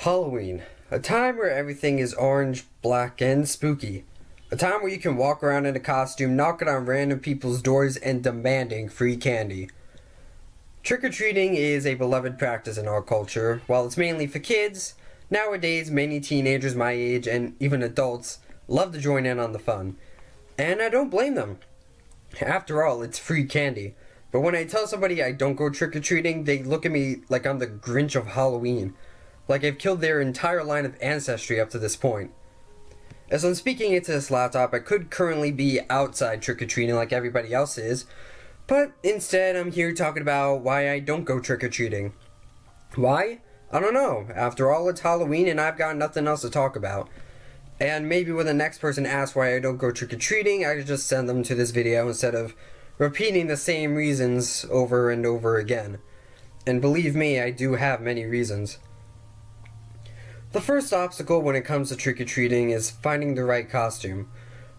Halloween, a time where everything is orange, black, and spooky. A time where you can walk around in a costume, knocking on random people's doors, and demanding free candy. Trick-or-treating is a beloved practice in our culture. While it's mainly for kids, nowadays many teenagers my age, and even adults, love to join in on the fun. And I don't blame them. After all, it's free candy. But when I tell somebody I don't go trick-or-treating, they look at me like I'm the Grinch of Halloween. Like I've killed their entire line of ancestry up to this point. As I'm speaking into this laptop, I could currently be outside trick-or-treating like everybody else is, but instead I'm here talking about why I don't go trick-or-treating. Why? I don't know. After all, it's Halloween and I've got nothing else to talk about. And maybe when the next person asks why I don't go trick-or-treating, I could just send them to this video instead of repeating the same reasons over and over again. And believe me, I do have many reasons. The first obstacle when it comes to trick-or-treating is finding the right costume.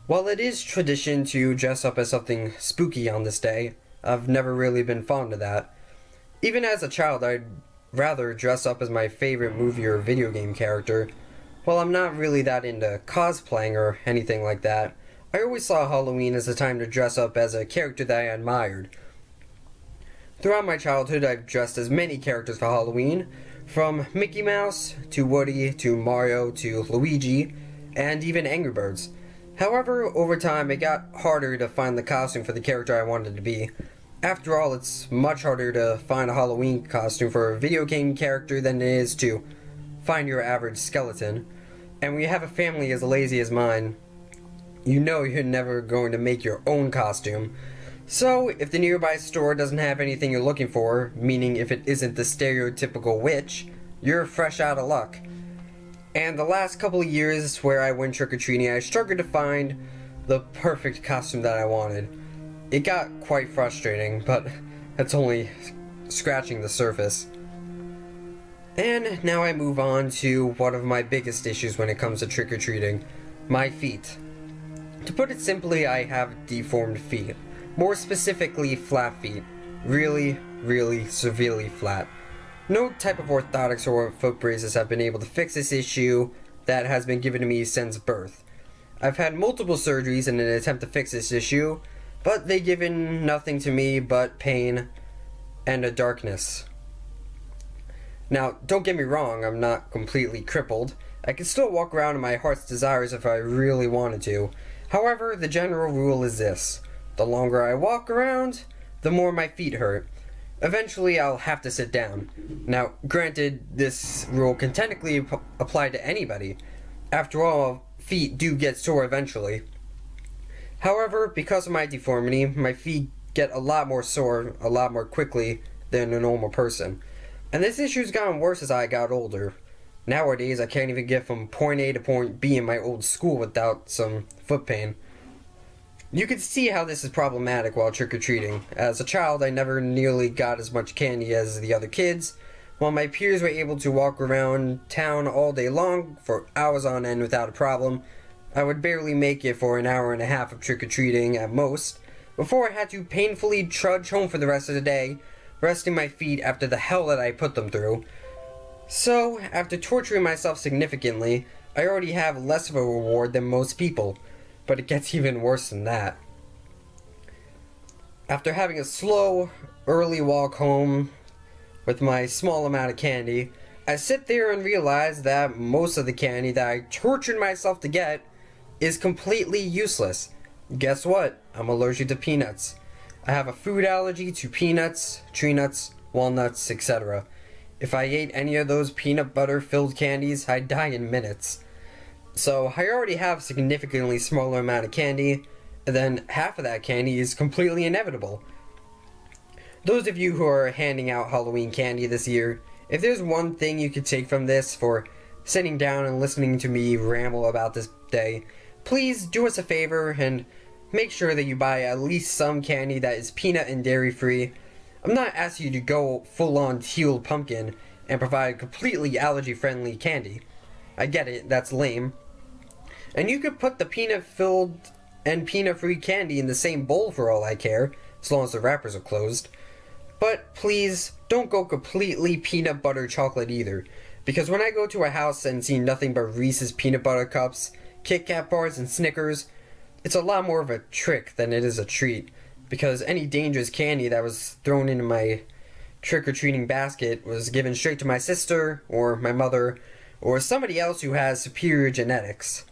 While it is tradition to dress up as something spooky on this day, I've never really been fond of that. Even as a child, I'd rather dress up as my favorite movie or video game character. While I'm not really that into cosplaying or anything like that, I always saw Halloween as a time to dress up as a character that I admired. Throughout my childhood, I've dressed as many characters for Halloween, from Mickey Mouse, to Woody, to Mario, to Luigi, and even Angry Birds. However, over time it got harder to find the costume for the character I wanted to be. After all, it's much harder to find a Halloween costume for a video game character than it is to find your average skeleton. And when you have a family as lazy as mine, you know you're never going to make your own costume. So, if the nearby store doesn't have anything you're looking for, meaning if it isn't the stereotypical witch, you're fresh out of luck. And the last couple of years where I went trick-or-treating, I struggled to find the perfect costume that I wanted. It got quite frustrating, but that's only scratching the surface. And now I move on to one of my biggest issues when it comes to trick-or-treating: my feet. To put it simply, I have deformed feet. More specifically, flat feet. Really, really severely flat. No type of orthotics or foot braces have been able to fix this issue that has been given to me since birth. I've had multiple surgeries in an attempt to fix this issue, but they've given nothing to me but pain and a darkness. Now, don't get me wrong, I'm not completely crippled. I can still walk around in my heart's desires if I really wanted to. However, the general rule is this: the longer I walk around, the more my feet hurt. Eventually, I'll have to sit down. Now, granted, this rule can technically apply to anybody. After all, feet do get sore eventually. However, because of my deformity, my feet get a lot more sore a lot more quickly than a normal person. And this issue's gotten worse as I got older. Nowadays, I can't even get from point A to point B in my old school without some foot pain. You can see how this is problematic while trick-or-treating. As a child, I never nearly got as much candy as the other kids. While my peers were able to walk around town all day long for hours on end without a problem, I would barely make it for an hour and a half of trick-or-treating at most, before I had to painfully trudge home for the rest of the day, resting my feet after the hell that I put them through. So, after torturing myself significantly, I already have less of a reward than most people. But it gets even worse than that. After having a slow, early walk home with my small amount of candy, I sit there and realize that most of the candy that I tortured myself to get is completely useless. Guess what? I'm allergic to peanuts. I have a food allergy to peanuts, tree nuts, walnuts, etc. If I ate any of those peanut butter filled candies, I'd die in minutes. So I already have a significantly smaller amount of candy, and then half of that candy is completely inevitable. Those of you who are handing out Halloween candy this year, if there's one thing you could take from this for sitting down and listening to me ramble about this day, please do us a favor and make sure that you buy at least some candy that is peanut and dairy free. I'm not asking you to go full-on teal pumpkin and provide completely allergy-friendly candy. I get it, that's lame. And you could put the peanut-filled and peanut-free candy in the same bowl for all I care, as long as the wrappers are closed. But please, don't go completely peanut butter chocolate either. Because when I go to a house and see nothing but Reese's peanut butter cups, Kit Kat bars, and Snickers, it's a lot more of a trick than it is a treat. Because any dangerous candy that was thrown into my trick-or-treating basket was given straight to my sister, or my mother, or somebody else who has superior genetics.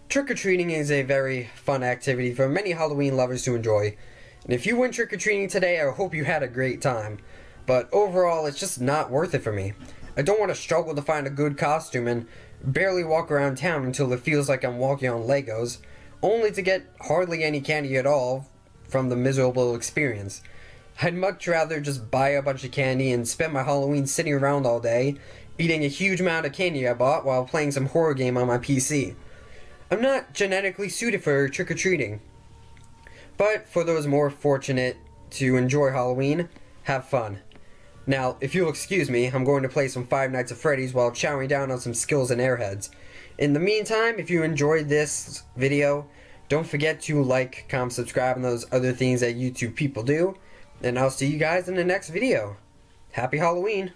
Trick-or-treating is a very fun activity for many Halloween lovers to enjoy. And if you went trick-or-treating today, I hope you had a great time. But overall, it's just not worth it for me. I don't want to struggle to find a good costume and barely walk around town until it feels like I'm walking on Legos, only to get hardly any candy at all from the miserable experience. I'd much rather just buy a bunch of candy and spend my Halloween sitting around all day, eating a huge amount of candy I bought while playing some horror game on my PC. I'm not genetically suited for trick-or-treating. But for those more fortunate to enjoy Halloween, have fun. Now, if you'll excuse me, I'm going to play some Five Nights at Freddy's while chowing down on some Skills and Airheads. In the meantime, if you enjoyed this video, don't forget to like, comment, subscribe, and those other things that YouTube people do. And I'll see you guys in the next video. Happy Halloween!